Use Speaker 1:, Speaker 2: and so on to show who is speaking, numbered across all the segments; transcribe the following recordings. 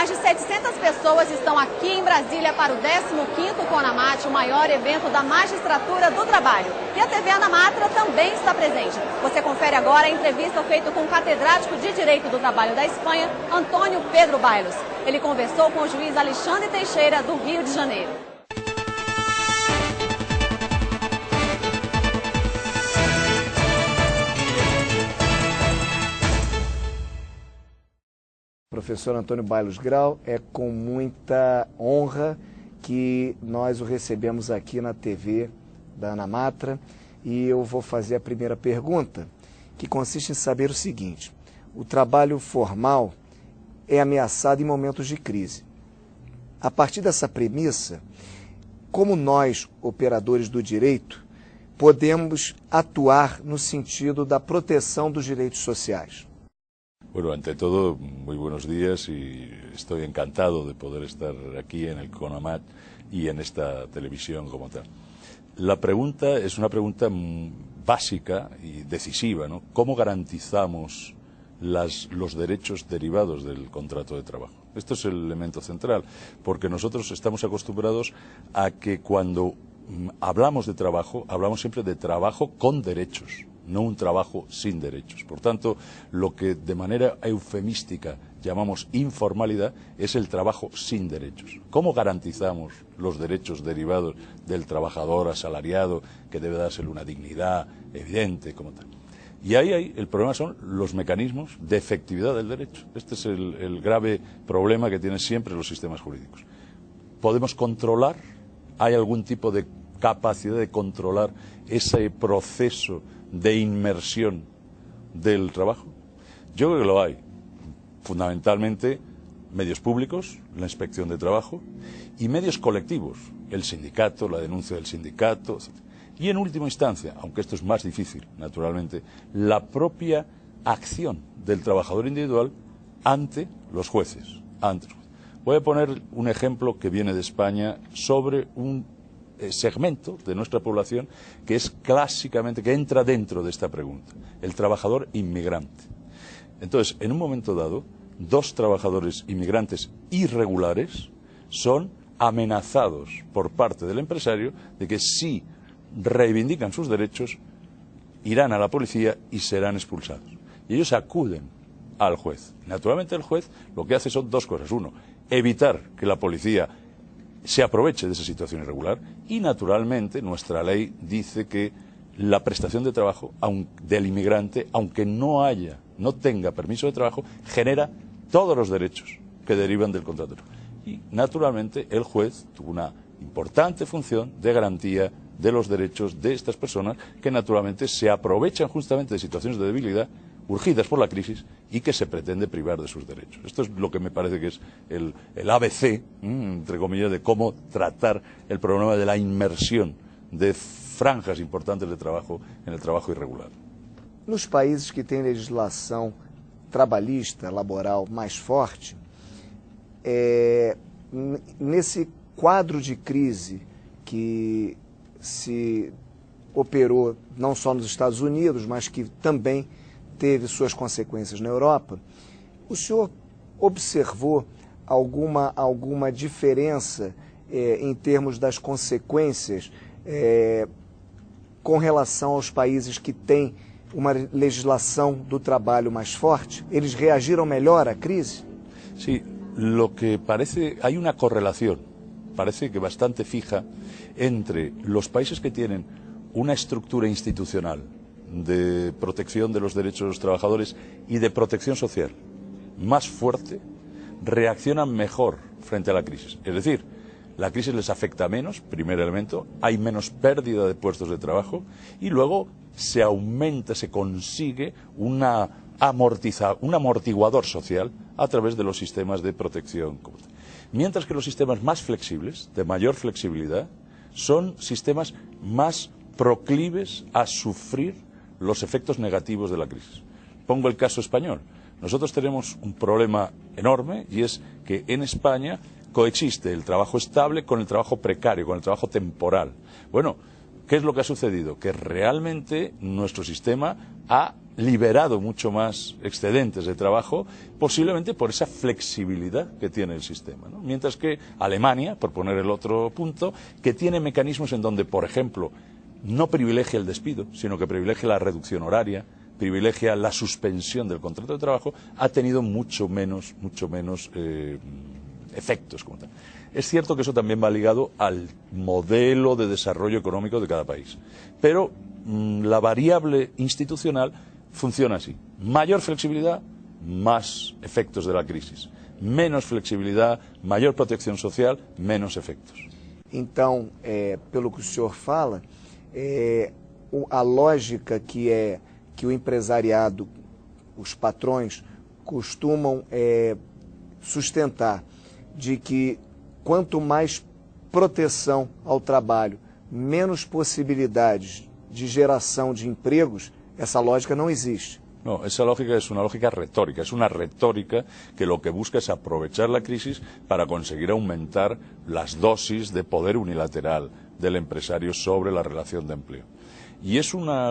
Speaker 1: Mais de 700 pessoas estão aqui em Brasília para o 15º CONAMAT, o maior evento da magistratura do trabalho. E a TV Anamatra também está presente. Você confere agora a entrevista feita com o catedrático de Direito do Trabalho da Espanha, Antônio Pedro Bailos. Ele conversou com o juiz Alexandre Teixeira, do Rio de Janeiro.
Speaker 2: Professor Antônio Bailos Grau, é com muita honra que nós o recebemos aqui na TV da Anamatra e eu vou fazer a primeira pergunta, que consiste em saber o seguinte: o trabalho formal é ameaçado em momentos de crise. A partir dessa premissa, como nós, operadores do direito, podemos atuar no sentido da proteção dos direitos sociais?
Speaker 3: Bueno, ante todo, muy buenos días y estoy encantado de poder estar aquí en el CONAMAT y en esta televisión como tal. La pregunta es una pregunta básica y decisiva, ¿no? ¿Cómo garantizamos los derechos derivados del contrato de trabajo? Esto es el elemento central, porque nosotros estamos acostumbrados a que cuando hablamos de trabajo, hablamos siempre de trabajo con derechos, no un trabajo sin derechos. Por tanto, lo que de manera eufemística llamamos informalidad es el trabajo sin derechos. ¿Cómo garantizamos los derechos derivados del trabajador asalariado, que debe dársele una dignidad evidente como tal? Y ahí el problema son los mecanismos de efectividad del derecho. Este es el grave problema que tienen siempre los sistemas jurídicos. ¿Podemos controlar? ¿Hay algún tipo de capacidad de controlar ese proceso de inmersión del trabajo? Yo creo que lo hay. Fundamentalmente medios públicos, la inspección de trabajo, y medios colectivos, el sindicato, la denuncia del sindicato, etc. Y en última instancia, aunque esto es más difícil, naturalmente, la propia acción del trabajador individual ante los jueces. Voy a poner un ejemplo que viene de España sobre un segmento de nuestra población que es clásicamente, que entra dentro de esta pregunta, el trabajador inmigrante. Entonces, en un momento dado, dos trabajadores inmigrantes irregulares son amenazados por parte del empresario de que si reivindican sus derechos, irán a la policía y serán expulsados. Y ellos acuden al juez. Naturalmente el juez lo que hace son dos cosas. Uno, evitar que la policía se aproveche de esa situación irregular, y naturalmente nuestra ley dice que la prestación de trabajo del inmigrante, aunque no tenga permiso de trabajo, genera todos los derechos que derivan del contrato. Y naturalmente el juez tuvo una importante función de garantía de los derechos de estas personas que naturalmente se aprovechan justamente de situaciones de debilidad urgidas por la crisis y que se pretende privar de sus derechos. Esto es lo que me parece que es el ABC, entre comillas, de cómo tratar el problema de la inmersión de franjas importantes de trabajo en el trabajo irregular.
Speaker 2: Nos países que têm legislação trabalhista, laboral mais forte, nesse quadro de crise que se operou não só nos Estados Unidos, mas que também teve suas consequências na Europa, o senhor observou alguma diferença em termos das consequências com relação aos países que têm uma legislação do trabalho mais forte? Eles reagiram melhor à crise?
Speaker 3: Sí, lo que parece, hay una correlación, parece que bastante fija, entre los países que tienen una estructura institucional de protección de los derechos de los trabajadores y de protección social más fuerte, reaccionan mejor frente a la crisis. Es decir, la crisis les afecta menos, primer elemento, hay menos pérdida de puestos de trabajo y luego se aumenta, se consigue un amortiguador social a través de los sistemas de protección. Mientras que los sistemas más flexibles, de mayor flexibilidad, son sistemas más proclives a sufrir los efectos negativos de la crisis. Pongo el caso español. Nosotros tenemos un problema enorme y es que en España coexiste el trabajo estable con el trabajo precario, con el trabajo temporal. Bueno, ¿Qué es lo que ha sucedido? Que realmente nuestro sistema ha liberado mucho más excedentes de trabajo, posiblemente por esa flexibilidad que tiene el sistema, ¿no? Mientras que Alemania, por poner el otro punto, que tiene mecanismos en donde, por ejemplo, no privilegia el despido, sino que privilegia la reducción horaria, privilegia la suspensión del contrato de trabajo, ha tenido mucho menos efectos como tal. Es cierto que eso también va ligado al modelo de desarrollo económico de cada país, pero la variable institucional funciona así: mayor flexibilidad, más efectos de la crisis; menos flexibilidad, mayor protección social, menos efectos.
Speaker 2: Então, pelo que o senhor fala, a lógica que o empresariado, os patrões, costumam sustentar, de que quanto mais proteção ao trabalho, menos possibilidades de geração de empregos, essa lógica não existe.
Speaker 3: No, esa lógica es una lógica retórica, es una retórica que lo que busca es aprovechar la crisis para conseguir aumentar las dosis de poder unilateral del empresario sobre la relación de empleo. Y es una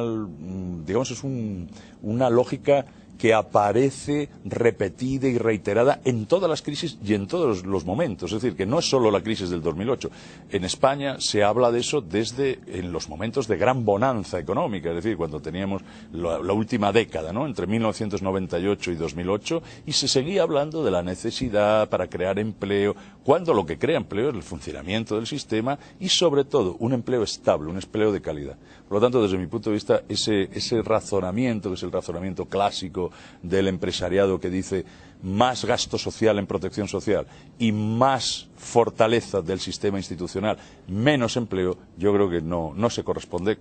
Speaker 3: lógica que aparece repetida y reiterada en todas las crisis y en todos los momentos. Es decir, que no es solo la crisis del 2008. En España se habla de eso desde en los momentos de gran bonanza económica, es decir, cuando teníamos la última década, ¿no?, entre 1998 y 2008, y se seguía hablando de la necesidad para crear empleo, cuando lo que crea empleo es el funcionamiento del sistema y, sobre todo, un empleo estable, un empleo de calidad. Por lo tanto, desde mi punto de vista, ese razonamiento, que es el razonamiento clásico del empresariado, que dice más gasto social en protección social y más fortaleza del sistema institucional, menos empleo, yo creo que no se corresponde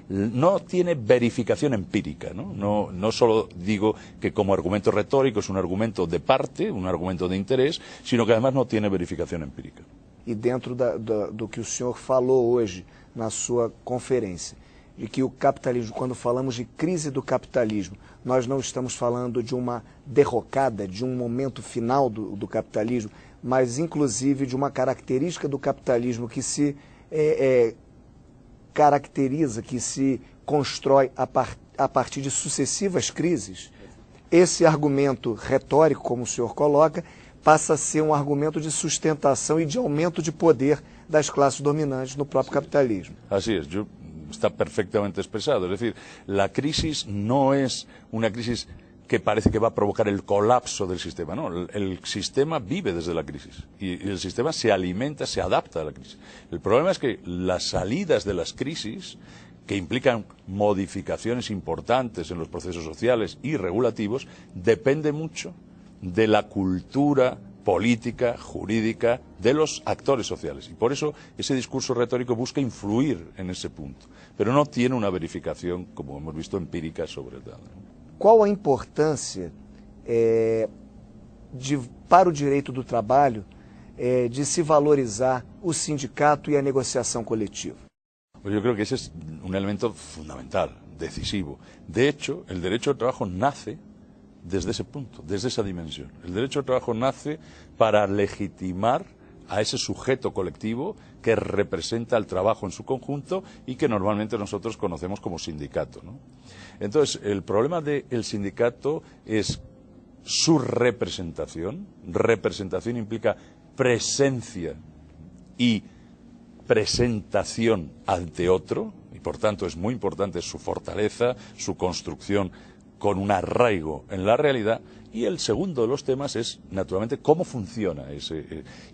Speaker 3: no tiene verificación empírica, ¿no? No solo digo que como argumento retórico es un argumento de parte, un argumento de interés, sino que además no tiene verificación empírica.
Speaker 2: E dentro do que o senhor falou hoje na sua conferência, de que o capitalismo, quando falamos de crise do capitalismo, nós não estamos falando de uma derrocada, de um momento final do capitalismo, mas inclusive de uma característica do capitalismo que se caracteriza, que se constrói a partir de sucessivas crises. Esse argumento retórico, como o senhor coloca, passa a ser um argumento de sustentação e de aumento de poder das classes dominantes no próprio capitalismo.
Speaker 3: Así es, está perfectamente expresado. Es decir, la crisis no es una crisis que parece que va a provocar el colapso del sistema. No, el sistema vive desde la crisis y el sistema se alimenta, se adapta a la crisis. El problema es que las salidas de las crisis, que implican modificaciones importantes en los procesos sociales y regulativos, depende mucho de la cultura política, jurídica, de los actores sociales. Y por eso ese discurso retórico busca influir en ese punto, pero no tiene una verificación, como hemos visto, empírica sobre el dato.
Speaker 2: Qual a importância para o direito do trabalho de se valorizar o sindicato e a negociação coletiva?
Speaker 3: Pues yo creo que ese es un elemento fundamental, decisivo. De hecho, el derecho al trabajo nace desde ese punto, desde esa dimensión. El derecho al trabajo nace para legitimar a ese sujeto colectivo que representa el trabajo en su conjunto y que normalmente nosotros conocemos como sindicato, ¿no? Entonces, el problema del sindicato es su representación. Representación implica presencia y presentación ante otro, y por tanto es muy importante su fortaleza, su construcción con un arraigo en la realidad. Y el segundo de los temas es, naturalmente, cómo funciona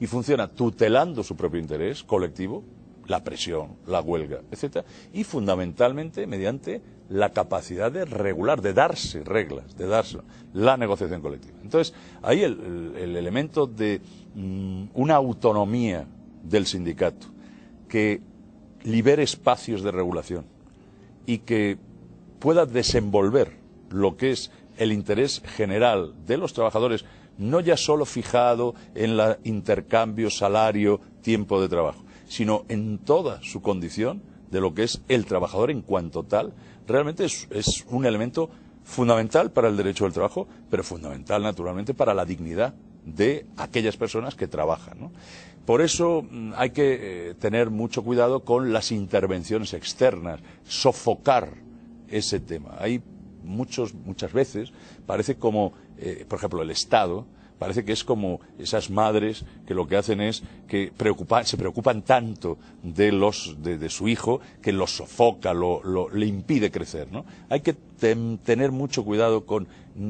Speaker 3: y funciona tutelando su propio interés colectivo, la presión, la huelga, etc. Y fundamentalmente mediante la capacidad de regular, de darse reglas, de darse la negociación colectiva. Entonces, ahí el elemento de una autonomía del sindicato que libere espacios de regulación y que pueda desenvolver lo que es el interés general de los trabajadores, no ya solo fijado en el intercambio, salario, tiempo de trabajo, sino en toda su condición de lo que es el trabajador en cuanto tal, realmente es un elemento fundamental para el derecho del trabajo, pero fundamental naturalmente para la dignidad de aquellas personas que trabajan, ¿no? Por eso hay que tener mucho cuidado con las intervenciones externas, sofocar ese tema. Hay muchas veces, parece como, por ejemplo, el Estado, parece que es como esas madres que lo que hacen es que se preocupan tanto de su hijo que lo sofoca, le impide crecer, ¿no? Hay que tener mucho cuidado con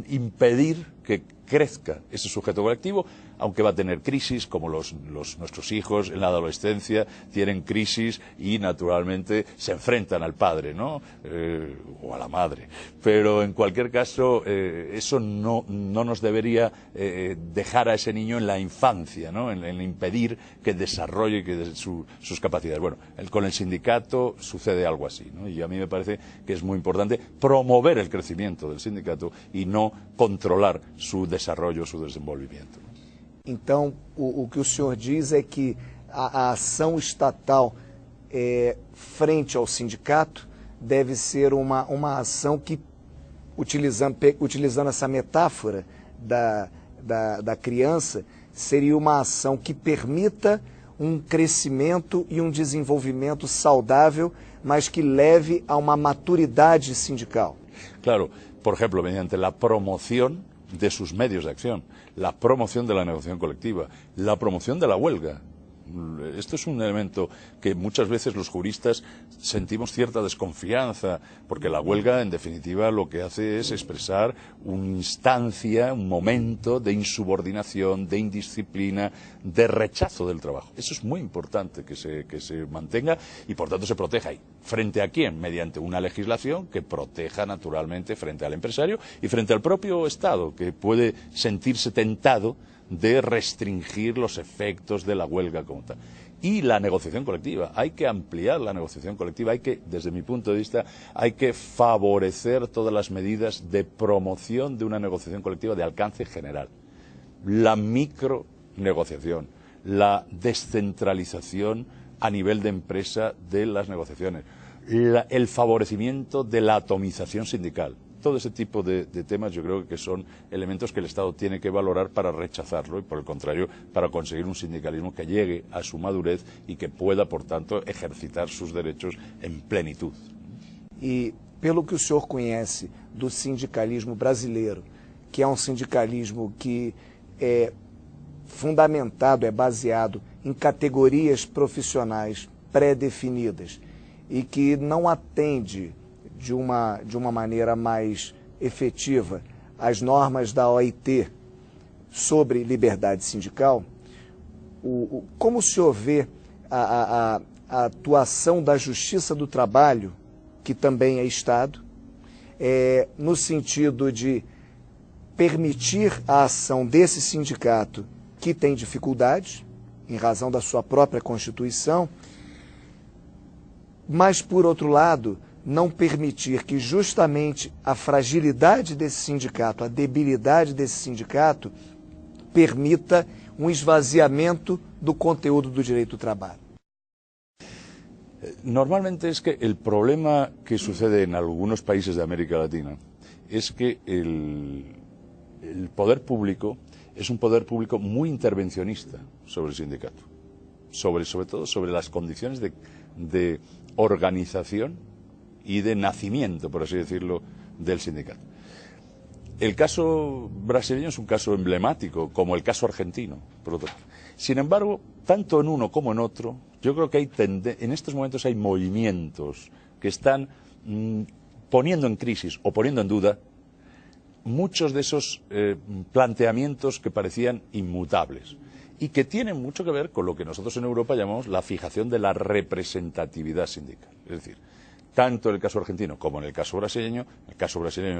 Speaker 3: impedir que crezca ese sujeto colectivo, aunque va a tener crisis, como nuestros hijos en la adolescencia tienen crisis y naturalmente se enfrentan al padre, ¿no? O a la madre. Pero en cualquier caso, eso no nos debería dejar a ese niño en la infancia, ¿no? En impedir que desarrolle sus capacidades. Bueno, con el sindicato sucede algo así, ¿no? Y a mí me parece que es muy importante promover el crecimiento del sindicato y no controlar su desarrollo, su desenvolvimiento.
Speaker 2: Então, o que o senhor diz é que a ação estatal frente ao sindicato deve ser uma ação que, utilizando essa metáfora da criança, seria uma ação que permita um crescimento e um desenvolvimento saudável, mas que leve a uma maturidade sindical.
Speaker 3: Claro, por ejemplo, mediante la promoción de sus medios de acción, la promoción de la negociación colectiva, la promoción de la huelga. Esto es un elemento que muchas veces los juristas sentimos cierta desconfianza, porque la huelga, en definitiva, lo que hace es expresar una instancia, un momento de insubordinación, de indisciplina, de rechazo del trabajo. Eso es muy importante que se mantenga y, por tanto, se proteja. ¿Y frente a quién? Mediante una legislación que proteja, naturalmente, frente al empresario y frente al propio Estado, que puede sentirse tentado de restringir los efectos de la huelga como tal. Y la negociación colectiva, hay que ampliar la negociación colectiva, desde mi punto de vista, hay que favorecer todas las medidas de promoción de una negociación colectiva de alcance general. La micronegociación, la descentralización a nivel de empresa de las negociaciones, el favorecimiento de la atomización sindical. Todo ese tipo de temas yo creo que son elementos que el Estado tiene que valorar para rechazarlo y, por el contrario, para conseguir un sindicalismo que llegue a su madurez y que pueda, por tanto, ejercitar sus derechos en plenitud.
Speaker 2: E pelo que o senhor conhece do sindicalismo brasileiro, que é um sindicalismo que é fundamentado, é baseado em categorias profissionais pré-definidas e que não atende de uma maneira mais efetiva as normas da OIT sobre liberdade sindical, como o senhor vê a atuação da Justiça do Trabalho, que também é Estado, no sentido de permitir a ação desse sindicato que tem dificuldades, em razão da sua própria Constituição, mas, por outro lado, não permitir que justamente a fragilidade desse sindicato, a debilidade desse sindicato, permita um esvaziamento do conteúdo do direito do trabalho.
Speaker 3: Normalmente es que el problema que sucede en algunos países de América Latina es que el poder público es un poder público muy intervencionista sobre el sindicato, sobre todo sobre las condiciones de organización y de nacimiento, por así decirlo, del sindicato. El caso brasileño es un caso emblemático, como el caso argentino, por otro lado. Sin embargo, tanto en uno como en otro, yo creo que en estos momentos hay movimientos que están poniendo en crisis o poniendo en duda muchos de esos planteamientos que parecían inmutables y que tienen mucho que ver con lo que nosotros en Europa llamamos la fijación de la representatividad sindical. Es decir, tanto en el caso argentino como en el caso brasileño,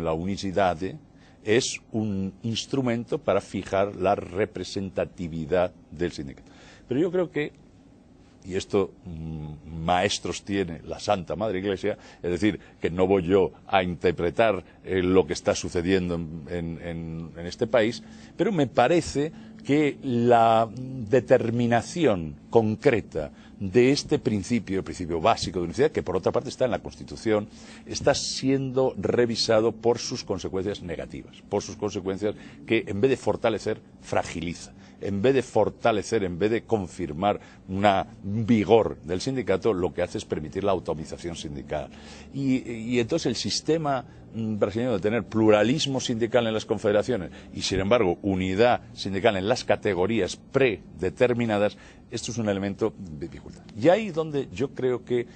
Speaker 3: la unicidade es un instrumento para fijar la representatividad del sindicato. Pero yo creo que, y esto maestros tiene la Santa Madre Iglesia, es decir, que no voy yo a interpretar lo que está sucediendo en este país, pero me parece que la determinación concreta de este principio, el principio básico de unicidad, que por otra parte está en la Constitución, está siendo revisado por sus consecuencias negativas, por sus consecuencias que en vez de fortalecer, fragiliza. en vez de fortalecer, en vez de confirmar un vigor del sindicato, lo que hace es permitir la atomización sindical. Y entonces el sistema brasileño de tener pluralismo sindical en las confederaciones y, sin embargo, unidad sindical en las categorías predeterminadas, esto es un elemento de dificultad. Y ahí donde yo creo que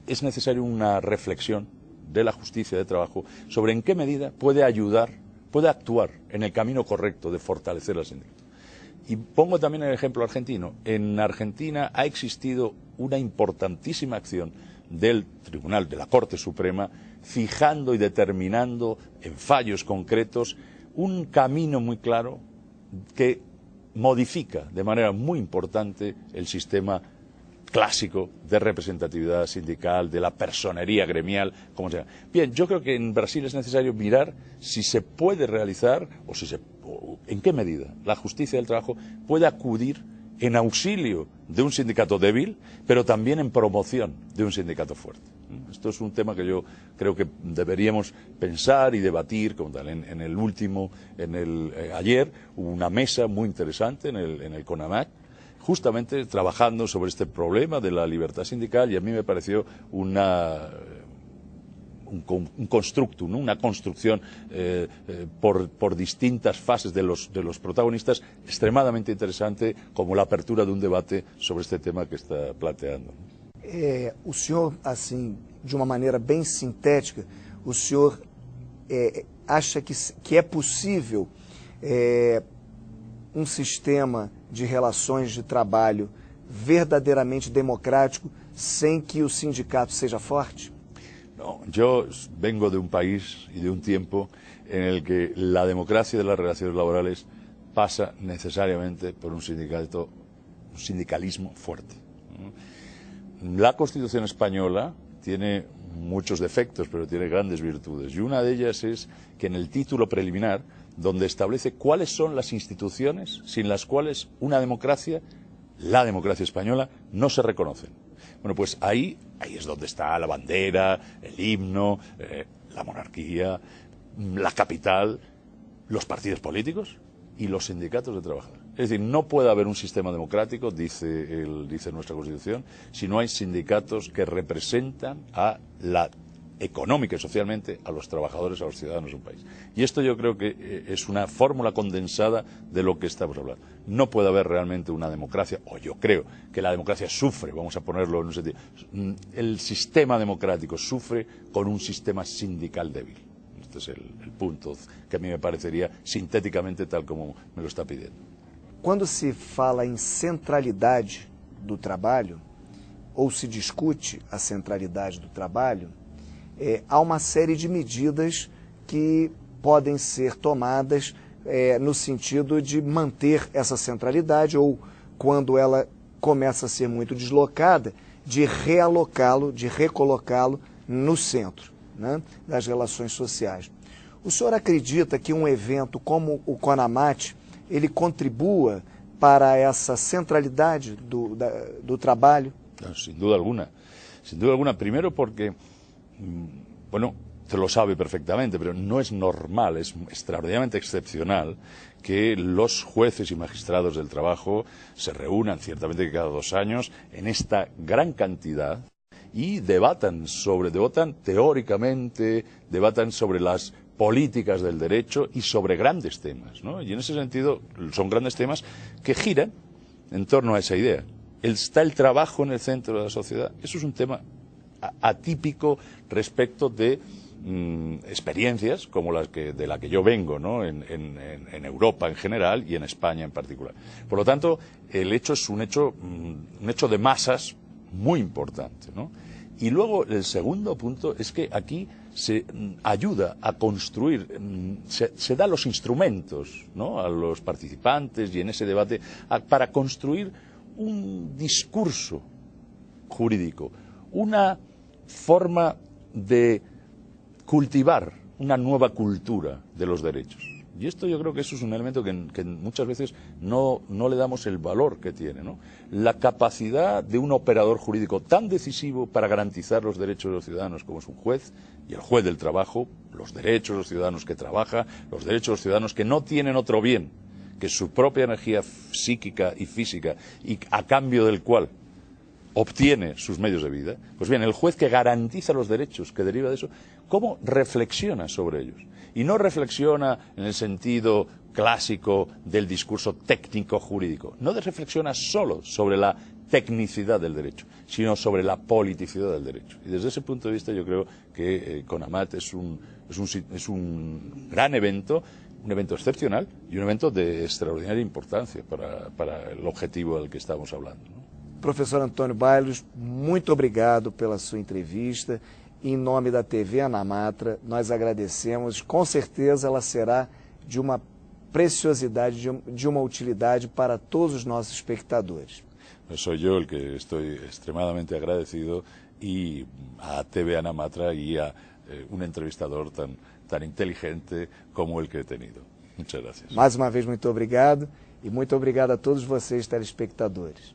Speaker 3: es necesaria una reflexión de la justicia de trabajo sobre en qué medida puede ayudar, puede actuar en el camino correcto de fortalecer la sindicatura. Y pongo también el ejemplo argentino. En Argentina ha existido una importantísima acción del Tribunal, de la Corte Suprema, fijando y determinando en fallos concretos un camino muy claro que modifica de manera muy importante el sistema clásico de representatividad sindical, de la personería gremial, como sea. Bien, yo creo que en Brasil es necesario mirar si se puede realizar o en qué medida la justicia del trabajo puede acudir en auxilio de un sindicato débil, pero también en promoción de un sindicato fuerte. Esto es un tema que yo creo que deberíamos pensar y debatir, como tal. Ayer hubo una mesa muy interesante en el CONAMAT, justamente trabajando sobre este problema de la libertad sindical, y a mí me pareció un constructo, ¿no? Una construcción por distintas fases de los protagonistas extremadamente interesante, como la apertura de un debate sobre este tema que está planteando.
Speaker 2: O senhor, assim, de uma maneira bem sintética, o senhor acha que é possível um sistema de relações de trabalho verdadeiramente democrático sem que o sindicato seja forte?
Speaker 3: No, yo vengo de un país y de un tiempo en el que la democracia de las relaciones laborales pasa necesariamente por un sindicalismo fuerte. La Constitución española tiene muchos defectos, pero tiene grandes virtudes, y una de ellas es que en el título preliminar, donde establece cuáles son las instituciones sin las cuales una democracia, la democracia española, no se reconoce. Bueno, pues ahí es donde está la bandera, el himno, la monarquía, la capital, los partidos políticos y los sindicatos de trabajadores. Es decir, no puede haber un sistema democrático, dice nuestra Constitución, si no hay sindicatos que representan económica y socialmente a los trabajadores, a los ciudadanos de un país. Y esto yo creo que es una fórmula condensada de lo que estamos hablando. No puede haber realmente una democracia, o yo creo que la democracia sufre, vamos a ponerlo en un sentido, el sistema democrático sufre con un sistema sindical débil. Este es el punto que a mí me parecería sintéticamente tal como me lo está pidiendo.
Speaker 2: Quando se fala em centralidade do trabalho, ou se discute a centralidade do trabalho, há uma série de medidas que podem ser tomadas no sentido de manter essa centralidade, ou quando ela começa a ser muito deslocada, de realocá-lo, de recolocá-lo no centro, né, das relações sociais. O senhor acredita que um evento como o CONAMAT ele contribua para essa centralidade do trabalho?
Speaker 3: Sin duda alguna. Sin duda alguna. Primero porque, bueno, usted lo sabe perfectamente, pero no es normal, es extraordinariamente excepcional que los jueces y magistrados del trabajo se reúnan, ciertamente cada 2 años, en esta gran cantidad y debatan teóricamente, debatan sobre las políticas del derecho y sobre grandes temas, ¿no? Y en ese sentido son grandes temas que giran en torno a esa idea. Está el trabajo en el centro de la sociedad. Eso es un tema atípico respecto de experiencias como de la que yo vengo, ¿no? en Europa en general y en España en particular. Por lo tanto, el hecho es un hecho de masas muy importante, ¿no? Y luego el segundo punto es que aquí se ayuda a construir, se da los instrumentos, ¿no?, a los participantes y en ese debate para construir un discurso jurídico, una forma de cultivar una nueva cultura de los derechos. Y esto yo creo que eso es un elemento que muchas veces no le damos el valor que tiene, ¿no? La capacidad de un operador jurídico tan decisivo para garantizar los derechos de los ciudadanos como es un juez, y el juez del trabajo, los derechos de los ciudadanos que trabajan, los derechos de los ciudadanos que no tienen otro bien que es su propia energía psíquica y física, y a cambio del cual obtiene sus medios de vida, pues bien, el juez que garantiza los derechos que deriva de eso, ¿cómo reflexiona sobre ellos? Y no reflexiona en el sentido clásico del discurso técnico jurídico, no reflexiona solo sobre la tecnicidad del derecho, sino sobre la politicidad del derecho. Y desde ese punto de vista yo creo que CONAMAT es un gran evento, un evento excepcional y un evento de extraordinaria importancia para el objetivo del que estamos hablando, ¿no?
Speaker 2: Professor Antônio Bailos, muito obrigado pela sua entrevista. Em nome da TV Anamatra, nós agradecemos. Com certeza ela será de uma preciosidade, de uma utilidade para todos os nossos espectadores.
Speaker 3: Soy yo el que estoy extremadamente agradecido, y a TV Anamatra y a un entrevistador tan inteligente como el que he tenido. Muchas gracias.
Speaker 2: Mais uma vez, muito obrigado, e muito obrigado a todos vocês, telespectadores.